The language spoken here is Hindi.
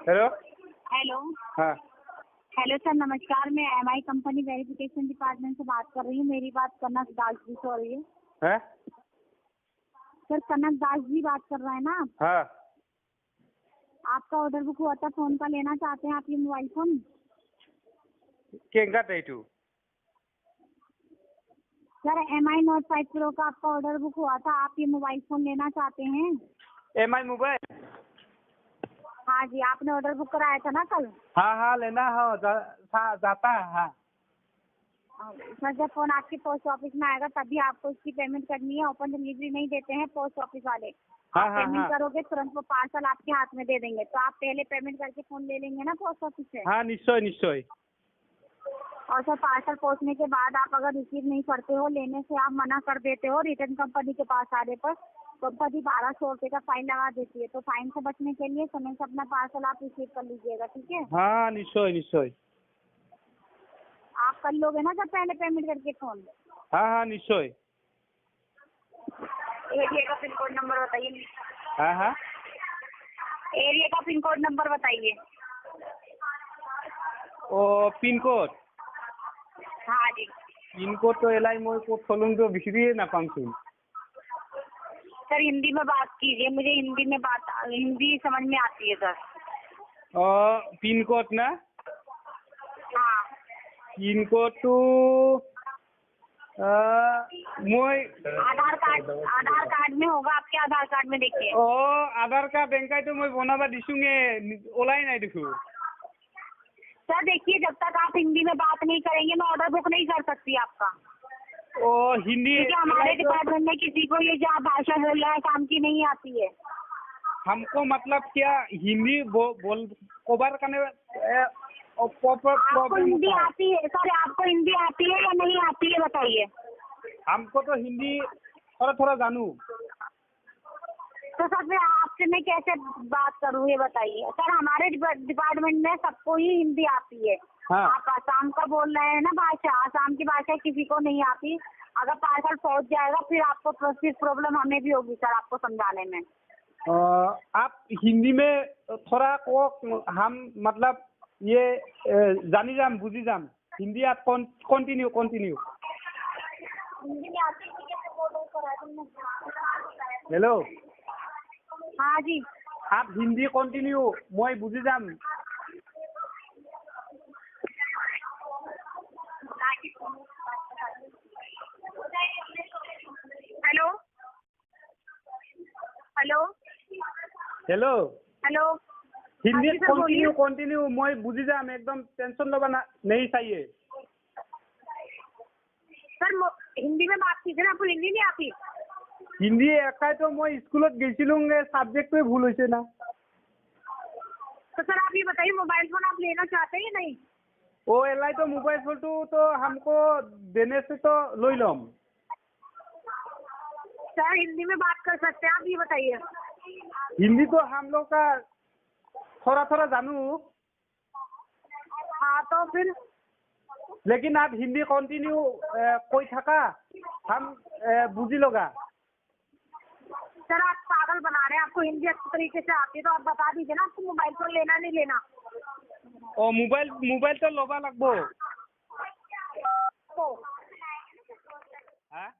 हेलो। हेलो। हाँ। हेलो सर, नमस्कार। मैं एमआई कंपनी वेरिफिकेशन डिपार्टमेंट से बात कर रही हूँ। मेरी बात कनक दास जी से हो रही है। है? सर, कनक दास जी बात कर रहे हैं ना? हाँ। आपका ऑर्डर बुक हुआ था फोन का, लेना चाहते हैं आप ये मोबाइल फोन? केंगा टू सर, एमआई नोट 5 प्रो का आपका ऑर्डर बुक हुआ था, आप ये मोबाइल फोन लेना चाहते हैं? MI mobile? हाँ जी, आपने ऑर्डर बुक कराया था ना कल? हाँ हाँ, लेना है। जाता है। हाँ सर, जब फोन आपके पोस्ट ऑफिस में आएगा तभी आपको इसकी पेमेंट करनी है। ओपन डिलीवरी नहीं देते हैं पोस्ट ऑफिस वाले। हाँ आप हाँ पेमेंट हाँ करोगे तुरंत वो पार्सल आपके हाथ में दे देंगे। तो आप पहले पेमेंट करके फोन ले लेंगे ना पोस्ट ऑफिस से? हाँ, निश्चय निश्चय। और सर, पार्सल पहुंचने के बाद आप अगर रिसीव नहीं करते हो, लेने से आप मना कर देते हो, रिटर्न कंपनी के पास आने पर कंपनी 1200 रुपये का फाइन लगा देती है। तो फाइन से बचने के लिए समय से अपना पार्सल आप रिसीव कर लीजिएगा, ठीक है? हाँ, निश्चय निश्चय। आप कर लोगे ना सर पहले पेमेंट करके फोन? हाँ हाँ, निश्चय। एरिया का पिन कोड नंबर बताइए। हाँ हाँ, एरिया का पिन कोड नंबर बताइए। ओ पिन कोड? हाँ जी। पिन कोड तो एलाई मैं कोड खोलूँ तो बिखरी ना पाऊँ। सर, हिंदी में बात कीजिए, मुझे हिंदी समझ में आती है सर। पिन कोड ना? हाँ। पिन कोड तो मैं आधार कार्ड में होगा, आपके आधार कार्ड में देखिए। आधार कार्ड बैंक तो मैं बनावा दिसूंगे, ओलाई नहीं दिखू। सर देखिए, जब तक आप हिंदी में बात नहीं करेंगे मैं ऑर्डर बुक नहीं कर सकती आपका। हिंदी क्योंकि हमारे डिपार्टमेंट में किसी को ये जो भाषा बोल रहा है काम की नहीं आती है। हमको मतलब क्या हिंदी बोल कवर करने आपको हिंदी आती है सर? आपको हिंदी आती है या नहीं आती है बताइए। हमको तो हिंदी थोड़ा थोड़ा जानू। तो सर मैं आपसे मैं कैसे बात करूँ ये बताइए। सर, हमारे डिपार्टमेंट में सबको ही हिंदी आती है। हाँ। आप आसाम का बोल रहे हैं ना भाषा, आसाम की भाषा किसी को नहीं आती। अगर पार्सल पहुंच जाएगा फिर आपको फिर प्रॉब्लम हमें भी होगी सर आपको समझाने में। आप हिंदी में थोड़ा को हम मतलब ये जानी जाम बुझी जाम। हिंदी आप कंटिन्यू हिंदी में आती है? हेलो। हाँ जी। आप हिंदी कंटिन्यू मैं बुझी जाम। Hello hello hello. Hello. Hindi हाँ जी सर, बोलिए। कंटिन्यू मैं बुझी जाम, एकदम टेंशन लेवा नहीं चाहिए। सर हिंदी में बात कीजिए ना, आपको हिंदी नहीं आती? हिंदी एकाई तो मैं स्कूल गए सब्जेक्ट पे भूल होइसे ना। तो सर आप ये बताइए, मोबाइल फोन आप लेना चाहते हैं या नहीं? ओ एलाई तो मोबाइल फोन तो हमको देने से तो लो लम। सर हिंदी में बात कर सकते हैं आप, ये बताइए। हिंदी तो हम लोग का थोड़ा थोड़ा जानू। हाँ तो फिर? लेकिन आप हिंदी कंटिन्यू कोई थका हम बुझी लोगा। सर आप पागल बना रहे हैं, आपको हिंदी अच्छी तरीके से आती है तो आप बता दीजिए ना आपको मोबाइल फोन लेना नहीं लेना। और मोबाइल तो लोबा लगबो। तो हाँ?